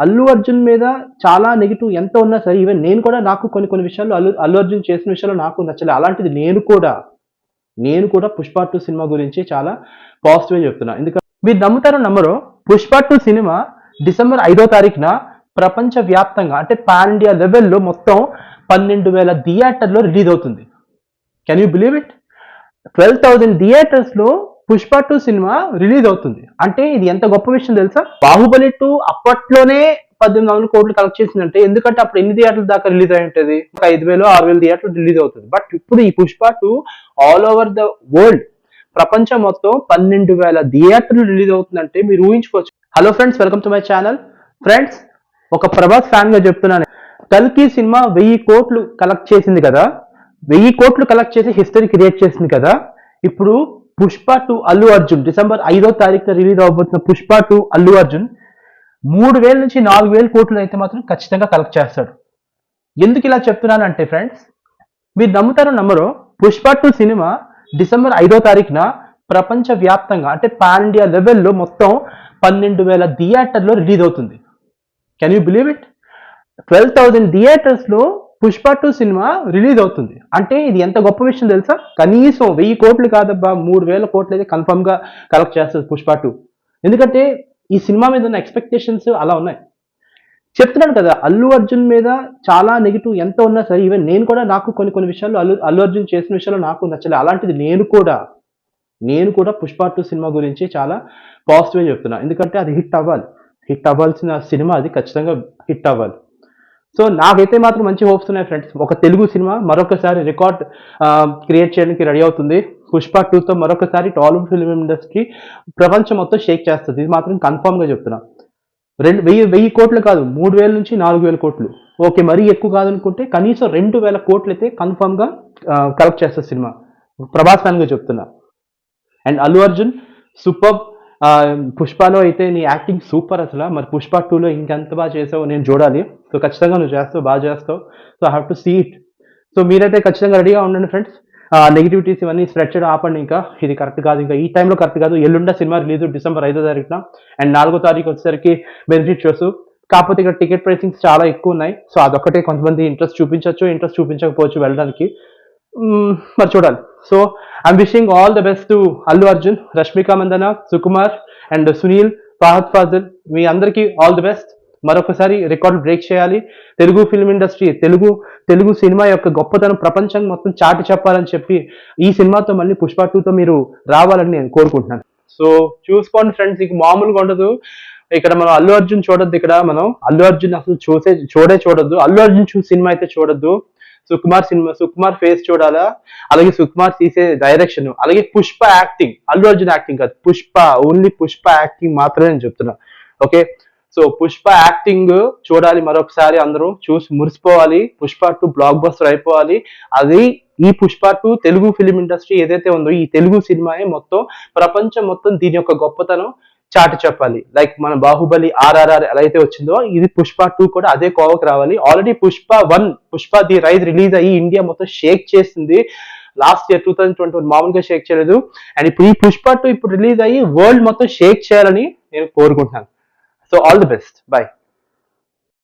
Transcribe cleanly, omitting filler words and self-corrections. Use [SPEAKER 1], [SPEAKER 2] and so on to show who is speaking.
[SPEAKER 1] అల్లు అర్జున్ మీద చాలా నెగిటివ్ ఎంత ఉన్నా సరే, ఈవెన్ నేను కూడా నాకు కొన్ని విషయాల్లో అల్లు అర్జున్ చేసిన విషయాల్లో నాకు నచ్చలేదు. అలాంటిది నేను కూడా 'పుష్ప 2' సినిమా గురించి చాలా పాజిటివ్‌గా చెప్తున్నా. ఎందుకంటే మీరు నమ్ముతారో నమ్మరో 'పుష్ప 2' సినిమా డిసెంబర్ 5వ తారీఖున ప్రపంచ వ్యాప్తంగా అంటే పాన్ ఇండియా లెవెల్‌లో మొత్తం 12,000 థియేటర్‌లో రిలీజ్ అవుతుంది. Can you believe it? 12,000 థియేటర్స్‌లో 'పుష్ప 2' సినిమా రిలీజ్ అవుతుంది. అంటే ఇది ఎంత గొప్ప విషయం తెలుసా? 'బాహుబలి 2' అప్పట్లోనే 18,000 కోట్లు కలెక్ట్ చేసిందంటే ఎందుకంటే అప్పుడు ఎన్ని థియేటర్ల దాకా రిలీజ్ అయి ఉంటది? ఒక 5,000, 6,000 థియేటర్లు రిలీజ్ అవుతుంది. బట్ ఇప్పుడు ఈ 'Pushpa 2' all over the world ప్రపంచం మొత్తం 12,000 థియేటర్లు రిలీజ్ అవుతుందంటే మీరు ఊహించుకోవచ్చు. Hello friends, welcome to my channel. Friends, ఒక ప్రభాస్ ఫ్యాన్ గా చెప్తున్నాను. 'కల్కి' సినిమా 1000 కోట్లు కలెక్ట్ చేసింది కదా, 1000 కోట్లు కలెక్ట్ చేసి హిస్టరీ క్రియేట్ చేసింది కదా. ఇప్పుడు 'పుష్ప 2' అల్లు అర్జున్ డిసెంబర్ 5వ తారీఖున రిలీజ్ అవబోతున్న 'పుష్ప 2' అల్లు అర్జున్ 3,000 నుంచి 4,000 కోట్లు అయితే మాత్రం ఖచ్చితంగా కలెక్ట్ చేస్తాడు. ఎందుకు ఇలా చెప్తున్నానంటే ఫ్రెండ్స్, మీరు నమ్ముతారో నమ్మరో 'పుష్ప 2' సినిమా డిసెంబర్ 5వ తారీఖున ప్రపంచ వ్యాప్తంగా అంటే పాన్ ఇండియా లెవెల్లో మొత్తం 12,000 థియేటర్లో రిలీజ్ అవుతుంది. Can you believe it? 12,000 థియేటర్స్‌లో 'పుష్ప 2' సినిమా రిలీజ్ అవుతుంది. అంటే ఇది ఎంత గొప్ప విషయం తెలుసా? కనీసం 1000 కోట్లు కాదబ్బా, 3,000 కోట్లు అయితే కన్ఫర్మ్ గా కలెక్ట్ చేస్తుంది 'పుష్ప 2'. ఎందుకంటే ఈ సినిమా మీద ఉన్న ఎక్స్పెక్టేషన్స్ అలా ఉన్నాయి. చెప్తున్నాను కదా, అల్లు అర్జున్ మీద చాలా నెగిటివ్ ఎంత ఉన్నా సరే, ఈవెన్ నేను కూడా నాకు కొన్ని విషయాల్లో అల్లు అర్జున్ చేసిన విషయాల్లో నాకు నచ్చలేదు. అలాంటిది నేను కూడా 'పుష్ప 2' సినిమా గురించి చాలా పాజిటివ్‌గా చెప్తున్నా. ఎందుకంటే అది హిట్ అవ్వాలి. హిట్ అవ్వాల్సిన సినిమా అది, ఖచ్చితంగా హిట్ అవ్వాలి. సో నాకైతే మాత్రం మంచి హోప్స్ ఉన్నాయి ఫ్రెండ్స్. ఒక తెలుగు సినిమా మరొకసారి రికార్డ్ క్రియేట్ చేయడానికి రెడీ అవుతుంది. 'పుష్ప 2'తో మరొకసారి టాలీవుడ్ ఫిల్మ్ ఇండస్ట్రీ ప్రపంచం మొత్తం షేక్ చేస్తుంది. ఇది మాత్రం కన్ఫర్మ్ గా చెప్తున్నా. 1000 కోట్లు కాదు, 3,000 నుంచి 4,000 కోట్లు. ఓకే, మరీ ఎక్కువ కాదనుకుంటే కనీసం 2,000 కోట్లు అయితే కన్ఫర్మ్ గా కలెక్ట్ చేస్తుంది సినిమా. ప్రభాస్ ఫ్యాన్ గా చెప్తున్నా. And Allu Arjun super. 'పుష్పలో' అయితే నీ యాక్టింగ్ సూపర్ అసలు. మరి 'పుష్ప 2'లో ఇంకెంత బాగా చేసావో నేను చూడాలి. సో ఖచ్చితంగా నువ్వు చేస్తావు, బాగా చేస్తావు. So I have to see it. So మీరైతే ఖచ్చితంగా రెడీగా ఉండండి ఫ్రెండ్స్. నెగిటివిటీస్ ఇవన్నీ స్ప్రెడ్ చేయడం ఆపండి. ఇంకా ఇది కరెక్ట్ కాదు, ఇంకా ఈ టైంలో కరెక్ట్ కాదు. ఎల్లుండ సినిమా రిలీజ్ డిసెంబర్ 5వ తారీఖున. అండ్ 4వ తారీఖు వచ్చేసరికి బెనిఫిట్ షోస్. కాకపోతే ఇక్కడ టికెట్ ప్రైసింగ్స్ చాలా ఎక్కువ ఉన్నాయి. సో అదొక్కటే కొంతమంది ఇంట్రెస్ట్ చూపించకపోవచ్చు వెళ్ళడానికి. మరి చూడాలి. So I'm wishing all the best to Allu Arjun, Rashmika Mandanna, Sukumar and Sunil, Fahadh Faasil. మీ అందరికీ ఆల్ ది బెస్ట్. మరొకసారి రికార్డు బ్రేక్ చేయాలి. Telugu film industry, Telugu cinema యొక్క గొప్పతనం ప్రపంచం మొత్తం చాటి చెప్పాలని చెప్పి ఈ సినిమాతో మళ్ళీ 'పుష్ప 2'తో మీరు రావాలని నేను కోరుకుంటున్నాను. సో చూసుకోండి ఫ్రెండ్స్, ఇక మామూలుగా ఉండదు. ఇక్కడ మనం అల్లు అర్జున్ చూడొద్దు. ఇక్కడ మనం అల్లు అర్జున్ అసలు చూడొద్దు. అల్లు అర్జున్ సినిమా అయితే చూడొద్దు. సుకుమార్ ఫేస్ చూడాలా, అలాగే సుకుమార్ తీసే డైరెక్షన్, అలాగే 'పుష్ప' యాక్టింగ్, అల్లు అర్జున్ యాక్టింగ్ కాదు, ఓన్లీ 'పుష్ప' యాక్టింగ్ మాత్రమే నేను చెప్తున్నా. ఓకే, సో 'పుష్ప' యాక్టింగ్ చూడాలి. మరొకసారి అందరూ చూసి మురిసిపోవాలి. 'పుష్ప 2' బ్లాక్ బస్టర్ అయిపోవాలి. అది ఈ 'పుష్ప 2' తెలుగు ఫిలిం ఇండస్ట్రీ ఏదైతే ఉందో, ఈ తెలుగు సినిమాయే మొత్తం ప్రపంచం మొత్తం దీని యొక్క గొప్పతనం చాటి చెప్పాలి. లైక్ మన 'బాహుబలి' RRR ఎలా అయితే వచ్చిందో, ఇది 'పుష్ప 2' కూడా అదే కోవకు రావాలి. Already 'Pushpa 1' 'Pushpa the rise' release అయ్యి ఇండియా మొత్తం షేక్ చేసింది. లాస్ట్ ఇయర్ 2021 మామూలుగా షేక్ చేయలేదు. అండ్ ఇప్పుడు ఈ 'పుష్ప 2' ఇప్పుడు రిలీజ్ అయ్యి వరల్డ్ మొత్తం షేక్ చేయాలని నేను కోరుకుంటున్నాను. So all the best. By.